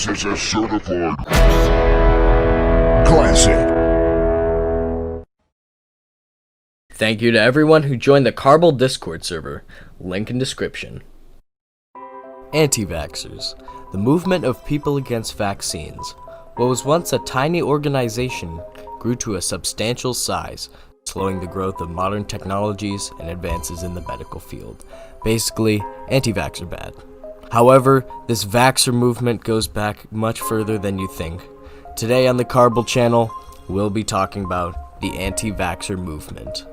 This is a certified classic. Thank you to everyone who joined the Carbal Discord server. Link in description. Anti-Vaxxers, the movement of people against vaccines. What was once a tiny organization grew to a substantial size, slowing the growth of modern technologies and advances in the medical field. Basically, anti-vax are bad. However, this vaxxer movement goes back much further than you think. Today on the Carbal channel, we'll be talking about the anti-vaxxer movement.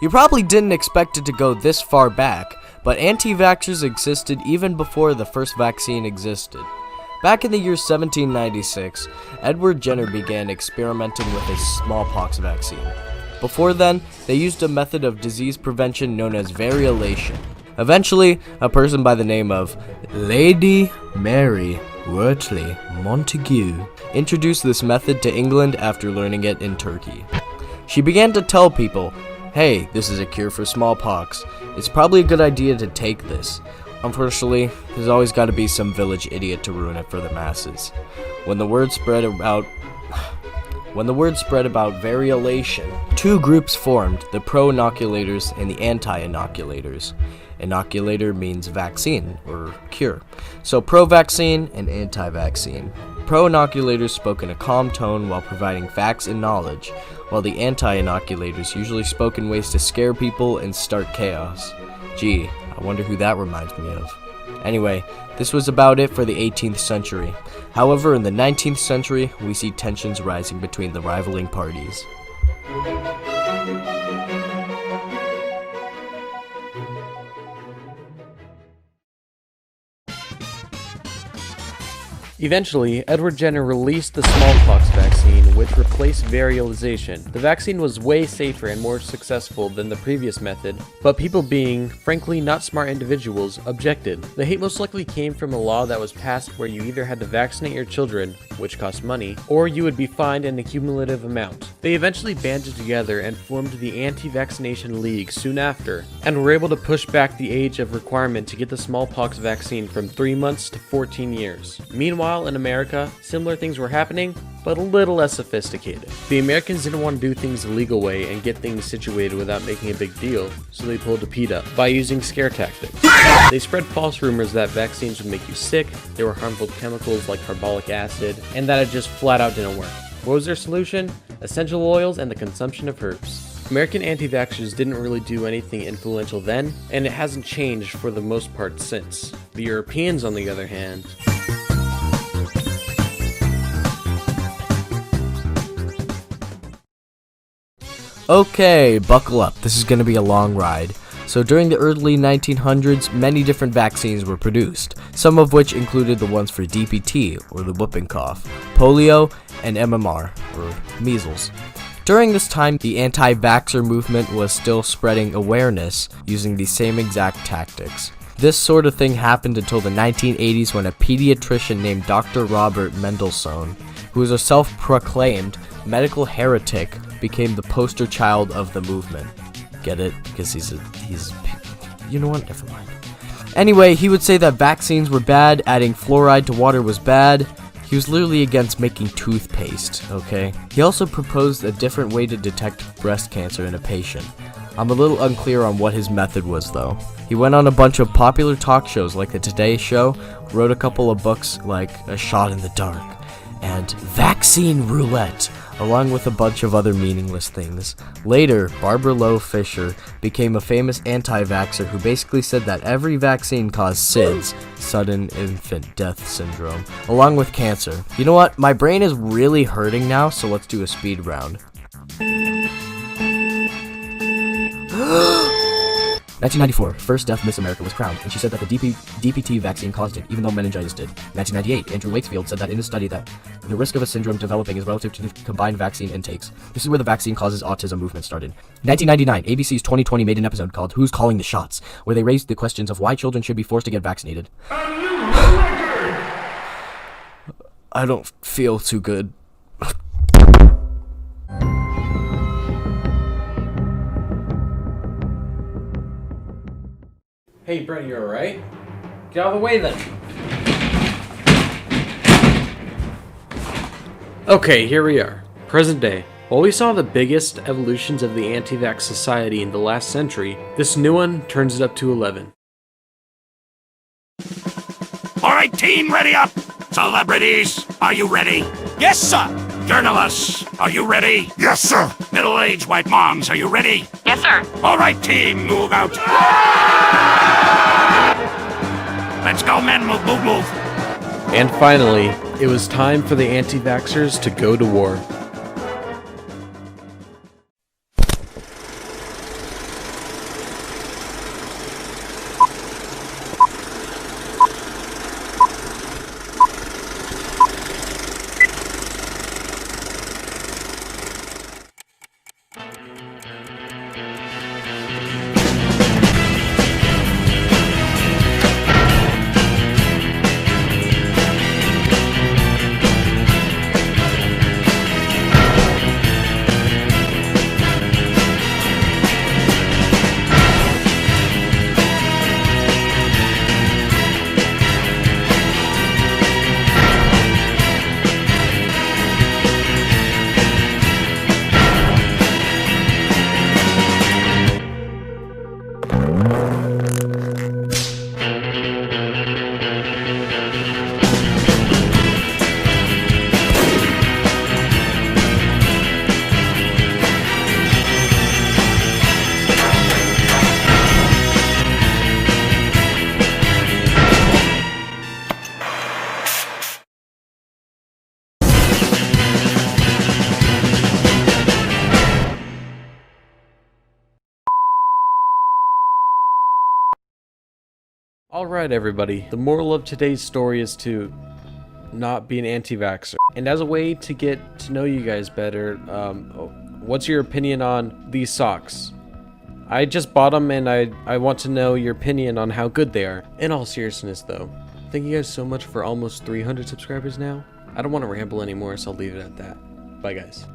You probably didn't expect it to go this far back, but anti-vaxxers existed even before the first vaccine existed. Back in the year 1796, Edward Jenner began experimenting with a smallpox vaccine. Before then, they used a method of disease prevention known as variolation. Eventually, a person by the name of Lady Mary Wortley Montagu introduced this method to England after learning it in Turkey. She began to tell people, "Hey, this is a cure for smallpox. It's probably a good idea to take this." Unfortunately, there's always got to be some village idiot to ruin it for the masses. When the word spread about variolation, two groups formed, the pro-inoculators and the anti-inoculators. Inoculator means vaccine or cure. So pro-vaccine and anti-vaccine. Pro-inoculators spoke in a calm tone while providing facts and knowledge, while the anti-inoculators usually spoke in ways to scare people and start chaos. Gee, I wonder who that reminds me of. Anyway, this was about it for the 18th century. However, in the 19th century, we see tensions rising between the rivaling parties. Eventually, Edward Jenner released the smallpox vaccine, which replaced variolization. The vaccine was way safer and more successful than the previous method, but people being, frankly, not smart individuals, objected. The hate most likely came from a law that was passed where you either had to vaccinate your children, which cost money, or you would be fined an accumulative amount. They eventually banded together and formed the Anti-Vaccination League soon after, and were able to push back the age of requirement to get the smallpox vaccine from 3 months to 14 years. Meanwhile, in America, similar things were happening, but a little less sophisticated. The Americans didn't want to do things the legal way and get things situated without making a big deal, so they pulled a PETA by using scare tactics. They spread false rumors that vaccines would make you sick, there were harmful chemicals like carbolic acid, and that it just flat out didn't work. What was their solution? Essential oils and the consumption of herbs. American anti-vaxxers didn't really do anything influential then, and it hasn't changed for the most part since. The Europeans, on the other hand, Okay, buckle up. This is going to be a long ride. So during the early 1900s, many different vaccines were produced, some of which included the ones for DPT, or the whooping cough, polio, and MMR, or measles. During this time, the anti-vaxxer movement was still spreading awareness using the same exact tactics. This sort of thing happened until the 1980s when a pediatrician named Dr. Robert Mendelssohn, who was a self-proclaimed medical heretic, became the poster child of the movement. Get it? Because he's you know what? Never mind. Anyway, he would say that vaccines were bad, adding fluoride to water was bad. He was literally against making toothpaste, okay? He also proposed a different way to detect breast cancer in a patient. I'm a little unclear on what his method was though. He went on a bunch of popular talk shows like the Today Show, wrote a couple of books like A Shot in the Dark and Vaccine Roulette, along with a bunch of other meaningless things. Later, Barbara Loe Fisher became a famous anti-vaxxer who basically said that every vaccine caused SIDS, sudden infant death syndrome, along with cancer. You know what? My brain is really hurting now, so let's do a speed round. 1994, first deaf Miss America was crowned, and she said that the DPT vaccine caused it, even though meningitis did. 1998, Andrew Wakefield said that in a study that the risk of a syndrome developing is relative to the combined vaccine intakes. This is where the vaccine causes autism movement started. 1999, ABC's 2020 made an episode called Who's Calling the Shots, where they raised the questions of why children should be forced to get vaccinated. And you record I don't feel too good. Hey, Brent, you alright? Get out of the way then. Okay, here we are. Present day. While we saw the biggest evolutions of the anti-vax society in the last century, this new one turns it up to 11. Alright, team, ready up! Celebrities, are you ready? Yes, sir! Journalists, are you ready? Yes, sir! Middle-aged white moms, are you ready? Yes, sir. Alright, team, move out. Let's go, men, move, move, move. And finally, it was time for the anti-vaxxers to go to war. Alright everybody, the moral of today's story is to not be an anti-vaxxer. And as a way to get to know you guys better, what's your opinion on these socks? I just bought them and I want to know your opinion on how good they are. In all seriousness though, thank you guys so much for almost 300 subscribers now. I don't want to ramble anymore, so I'll leave it at that. Bye guys.